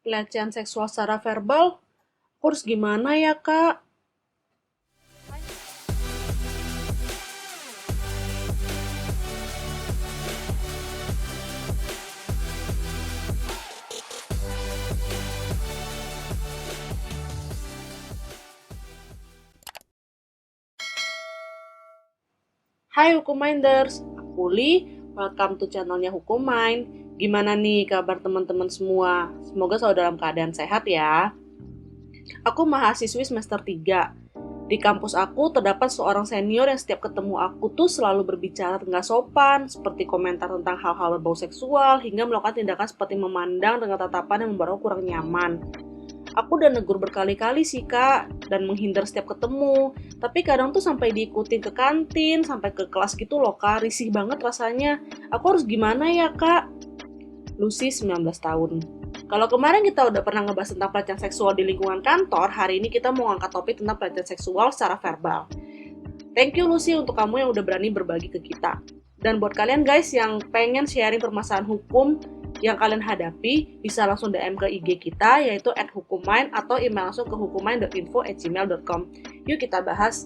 Pelecehan seksual secara verbal, aku harus gimana ya, Kak? Hai Hukum Minders, aku Li, welcome to channelnya Hukum Mind. Gimana nih kabar teman-teman semua? Semoga selalu dalam keadaan sehat ya. Aku mahasiswi semester 3. Di kampus aku terdapat seorang senior yang setiap ketemu aku tuh selalu berbicara nggak sopan, seperti komentar tentang hal-hal berbau seksual, hingga melakukan tindakan seperti memandang dengan tatapan yang membuat aku kurang nyaman. Aku udah negur berkali-kali sih kak, dan menghindar setiap ketemu. Tapi kadang tuh sampai diikutin ke kantin, sampai ke kelas gitu loh kak, risih banget rasanya. Aku harus gimana ya kak? Lucy 19 tahun. Kalau kemarin kita udah pernah ngebahas tentang pelecehan seksual di lingkungan kantor, hari ini kita mau angkat topik tentang pelecehan seksual secara verbal. Thank you Lucy untuk kamu yang udah berani berbagi ke kita. Dan buat kalian guys yang pengen sharing permasalahan hukum yang kalian hadapi, bisa langsung DM ke IG kita yaitu @hukummind atau email langsung ke hukummind.info@gmail.com. Yuk kita bahas.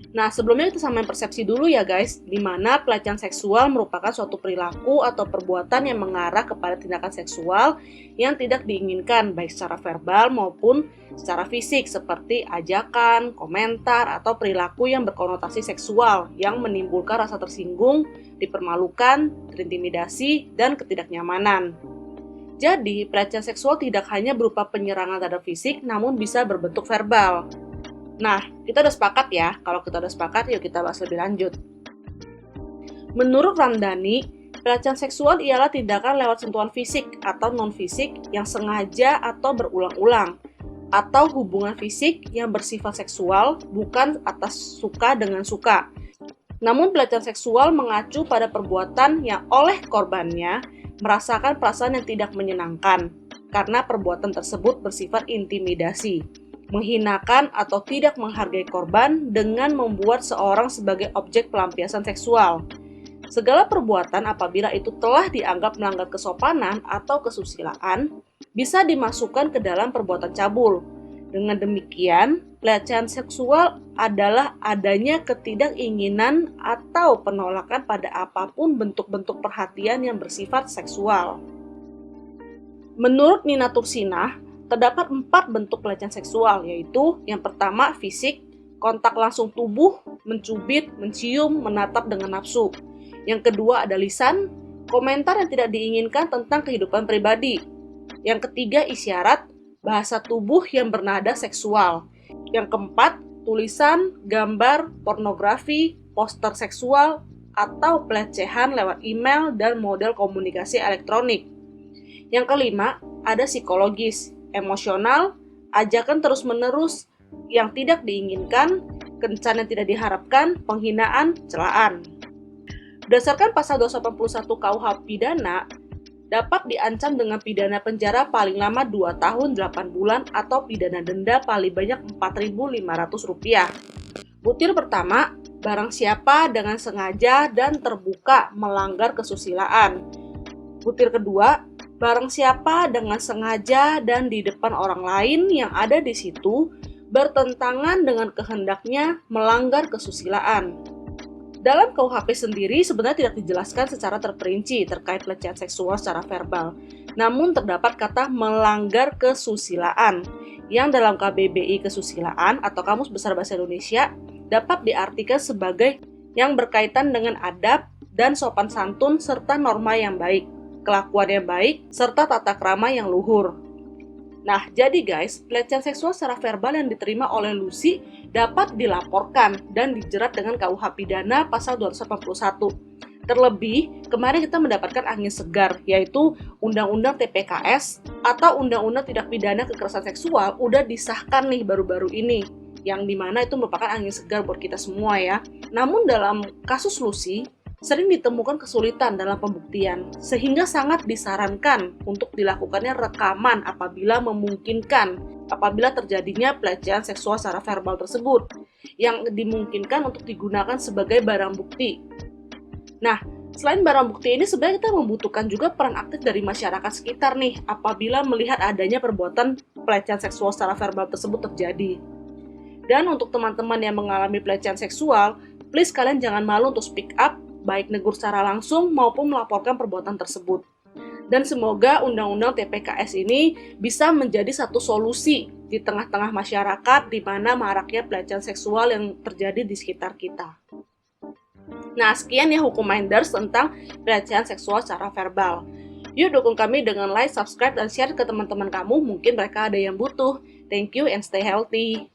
Nah, sebelumnya kita samain persepsi dulu ya guys, di mana pelecehan seksual merupakan suatu perilaku atau perbuatan yang mengarah kepada tindakan seksual yang tidak diinginkan, baik secara verbal maupun secara fisik, seperti ajakan, komentar, atau perilaku yang berkonotasi seksual yang menimbulkan rasa tersinggung, dipermalukan, terintimidasi, dan ketidaknyamanan. Jadi, pelecehan seksual tidak hanya berupa penyerangan terhadap fisik, namun bisa berbentuk verbal. Nah, kita udah sepakat ya. Kalau kita udah sepakat, yuk kita bahas lebih lanjut. Menurut Ramdhani, pelecehan seksual ialah tindakan lewat sentuhan fisik atau non-fisik yang sengaja atau berulang-ulang, atau hubungan fisik yang bersifat seksual bukan atas suka dengan suka. Namun pelecehan seksual mengacu pada perbuatan yang oleh korbannya merasakan perasaan yang tidak menyenangkan, karena perbuatan tersebut bersifat intimidasi, menghinakan atau tidak menghargai korban dengan membuat seorang sebagai objek pelampiasan seksual. Segala perbuatan apabila itu telah dianggap melanggar kesopanan atau kesusilaan bisa dimasukkan ke dalam perbuatan cabul. Dengan demikian, pelecehan seksual adalah adanya ketidakinginan atau penolakan pada apapun bentuk-bentuk perhatian yang bersifat seksual. Menurut Nina Tursinah, terdapat 4 bentuk pelecehan seksual, yaitu yang pertama fisik, kontak langsung tubuh, mencubit, mencium, menatap dengan nafsu. Yang kedua ada lisan, komentar yang tidak diinginkan tentang kehidupan pribadi. Yang ketiga isyarat, bahasa tubuh yang bernada seksual. Yang keempat, tulisan, gambar, pornografi, poster seksual, atau pelecehan lewat email dan model komunikasi elektronik. Yang kelima, ada psikologis, emosional, ajakan terus-menerus yang tidak diinginkan, kencan yang tidak diharapkan, penghinaan, celaan. Berdasarkan pasal 281 KUH pidana, dapat diancam dengan pidana penjara paling lama 2 tahun 8 bulan atau pidana denda paling banyak Rp4.500. Butir pertama, barang siapa dengan sengaja dan terbuka melanggar kesusilaan. Butir kedua, barang siapa dengan sengaja dan di depan orang lain yang ada di situ bertentangan dengan kehendaknya melanggar kesusilaan. Dalam KUHP sendiri sebenarnya tidak dijelaskan secara terperinci terkait pelecehan seksual secara verbal. Namun terdapat kata melanggar kesusilaan yang dalam KBBI kesusilaan atau Kamus Besar Bahasa Indonesia dapat diartikan sebagai yang berkaitan dengan adab dan sopan santun serta norma yang baik, kelakuan yang baik, serta tata krama yang luhur. Nah, jadi guys, pelecehan seksual secara verbal yang diterima oleh Lucy dapat dilaporkan dan dijerat dengan KUH pidana pasal 281. Terlebih, kemarin kita mendapatkan angin segar, yaitu Undang-Undang TPKS atau Undang-Undang Tindak Pidana Kekerasan Seksual udah disahkan nih baru-baru ini, yang dimana itu merupakan angin segar buat kita semua ya. Namun dalam kasus Lucy, sering ditemukan kesulitan dalam pembuktian, sehingga sangat disarankan untuk dilakukannya rekaman apabila memungkinkan, apabila terjadinya pelecehan seksual secara verbal tersebut, yang dimungkinkan untuk digunakan sebagai barang bukti. Nah, Selain barang bukti ini, sebenarnya kita membutuhkan juga peran aktif dari masyarakat sekitar nih, apabila melihat adanya perbuatan pelecehan seksual secara verbal tersebut terjadi. Dan untuk teman-teman yang mengalami pelecehan seksual, please kalian jangan malu untuk speak up, baik negur secara langsung maupun melaporkan perbuatan tersebut. Dan semoga Undang-Undang TPKS ini bisa menjadi satu solusi di tengah-tengah masyarakat di mana maraknya pelecehan seksual yang terjadi di sekitar kita. Nah, sekian ya Hukum Minders tentang pelecehan seksual secara verbal. Yuk dukung kami dengan like, subscribe, dan share ke teman-teman kamu, mungkin mereka ada yang butuh. Thank you and stay healthy.